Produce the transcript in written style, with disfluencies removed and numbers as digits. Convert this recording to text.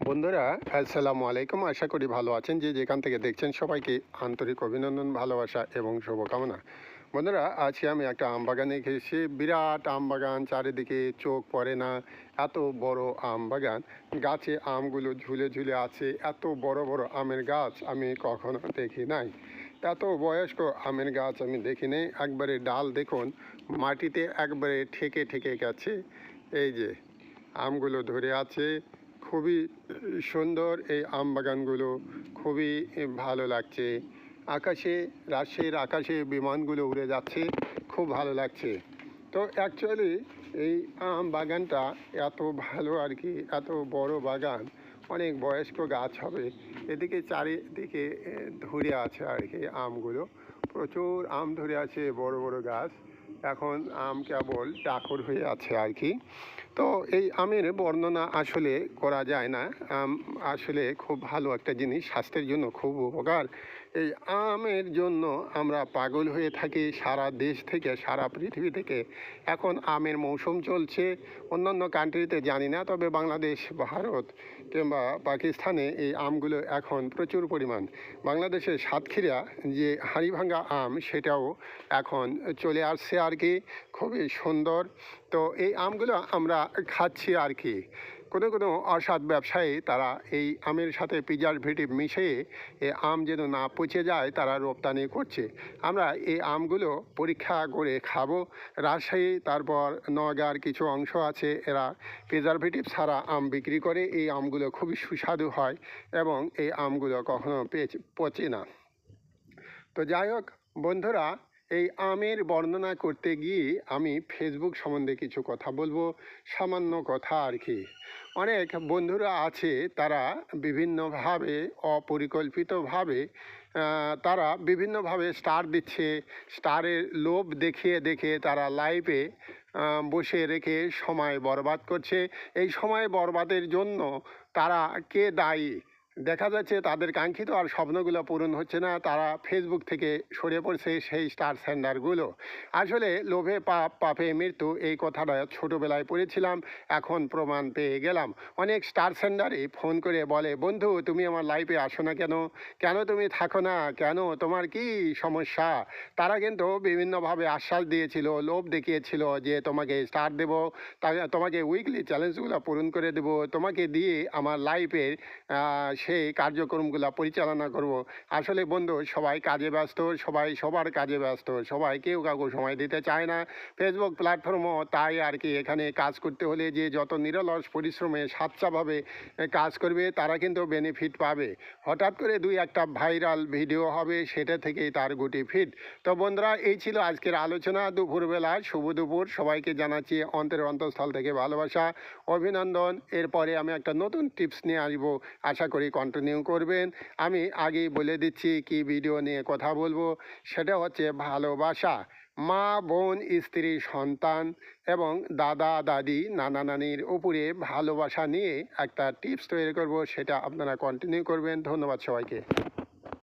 বন্ধুরা, আসসালামু আলাইকুম। আশা করি ভালো আছেন। যে যেখান থেকে দেখছেন সবাইকে আন্তরিক অভিনন্দন, ভালোবাসা এবং শুভকামনা। বন্ধুরা, আজকে আমি একটা আম বাগানে এসেছি। বিরাট আম বাগান, চারিদিকে চোখ পড়ে না, এত বড় আম বাগান। গাছে আমগুলো ঝুলে ঝুলে আছে। এত বড় বড় আমের গাছ আমি কখনো দেখি নাই। এত বয়স্ক আমের গাছ আমি দেখি নাই। একবারে ডাল দেখুন, মাটিতে একবারে ঠেকে ঠেকে গেছে। এই যে আমগুলো ধরে আছে। খুবই সুন্দর এই আম বাগানগুলো, খুবই ভালো লাগছে। আকাশে, রাজশাহীর আকাশে বিমানগুলো উড়ে যাচ্ছে, খুব ভালো লাগছে। তো অ্যাকচুয়ালি এই আম বাগানটা এত ভালো আর কি, এত বড় বাগান, অনেক বয়স্ক গাছ হবে। এদিকে চারিদিকে ধরে আছে আর কি আমগুলো, প্রচুর আম ধরে আছে, বড় বড় গাছ। এখন আম কেবল টাকর হয়ে আছে আর কি। তো এই আমের বর্ণনা আসলে করা যায় না। আম আসলে খুব ভালো একটা জিনিস, স্বাস্থ্যের জন্য খুব উপকার। এই আমের জন্য আমরা পাগল হয়ে থাকি সারা দেশ থেকে, সারা পৃথিবী থেকে। এখন আমের মৌসুম চলছে। অন্যান্য কান্ট্রিতে জানি না, তবে বাংলাদেশ, ভারত কিংবা পাকিস্তানে এই আমগুলো এখন প্রচুর পরিমাণ। বাংলাদেশের সাতক্ষীরা যে হাড়িভাঙ্গা আম, সেটাও এখন চলে আসছে আর কি, খুবই সুন্দর। তো এই আমগুলো আমরা খাচ্ছি আর কি। কোনো কোনো অসৎ ব্যবসায়ী তারা এই আমের সাথে প্রিজারভেটিভ মিশিয়ে এই আম যেন না পচে যায় তারা রপ্তানি করছে। আমরা এই আমগুলো পরীক্ষা করে খাবো। রাজশাহী, তারপর নওগাঁর কিছু অংশ আছে, এরা প্রিজারভেটিভ ছাড়া আম বিক্রি করে। এই আমগুলো খুবই সুস্বাদু হয় এবং এই আমগুলো কখনো পচে না। তো যাই হোক বন্ধুরা, এই আমের বর্ণনা করতে গিয়ে আমি ফেসবুক সম্বন্ধে কিছু কথা বলবো, সামান্য কথা আর কি। অনেক বন্ধুরা আছে, তারা বিভিন্নভাবে, অপরিকল্পিতভাবে তারা বিভিন্নভাবে স্টার দিচ্ছে। স্টারের লোভ দেখিয়ে দেখিয়ে তারা লাইভে বসে রেখে সময় বরবাদ করছে। এই সময় বরবাদের জন্য তারা কে দায়ী? দেখা যাচ্ছে তাদের কাঙ্ক্ষিত আর স্বপ্নগুলো পূরণ হচ্ছে না, তারা ফেসবুক থেকে সরে পড়ছে সেই স্টার সেন্ডারগুলো। আসলে লোভে পাপ, পাপে মৃত্যু, এই কথাটা ছোটোবেলায় পড়েছিলাম, এখন প্রমাণ পেয়ে গেলাম। অনেক স্টার সেন্ডারই ফোন করে বলে, বন্ধু তুমি আমার লাইফে আসো না কেন, কেন তুমি থাকো না, কেন, তোমার কি সমস্যা? তারা কিন্তু বিভিন্নভাবে আশ্বাস দিয়েছিল, লোভ দেখিয়েছিল যে তোমাকে স্টার দেবো, তোমাকে উইকলি চ্যালেঞ্জগুলো পূরণ করে দেবো, তোমাকে দিয়ে আমার লাইফের সেই কার্যক্রমগুলো পরিচালনা করব। আসলে বন্ধু, সবাই কাজে ব্যস্ত, সবাই সবার কাজে ব্যস্ত, সবাই কেউ কাউকে সময় দিতে চায় না। ফেসবুক প্ল্যাটফর্মও তাই আর কি। এখানে কাজ করতে হলে যে যত নিরলস পরিশ্রমে স্বাচ্ছাভাবে কাজ করবে তারা কিন্তু বেনিফিট পাবে। হঠাৎ করে দুই একটা ভাইরাল ভিডিও হবে, সেটা থেকেই তার গুটি ফিট। তো বন্ধুরা, এই ছিল আজকের আলোচনা। দুপুরবেলা শুভ দুপুর সবাইকে জানাচ্ছি অন্তরের অন্তঃস্থল থেকে ভালোবাসা, অভিনন্দন। এরপরে আমি একটা নতুন টিপস নিয়ে আসবো, আশা করি কন্টিনিউ করবেন। আমি আগেই বলে দিচ্ছি কি ভিডিও নিয়ে কথা বলবো। সেটা হচ্ছে ভালোবাসা, মা, বোন, স্ত্রী, সন্তান এবং দাদা দাদি, নানা নানির উপরে ভালোবাসা নিয়ে একটা টিপস তৈরি করব, সেটা আপনারা কন্টিনিউ করবেন। ধন্যবাদ সবাইকে।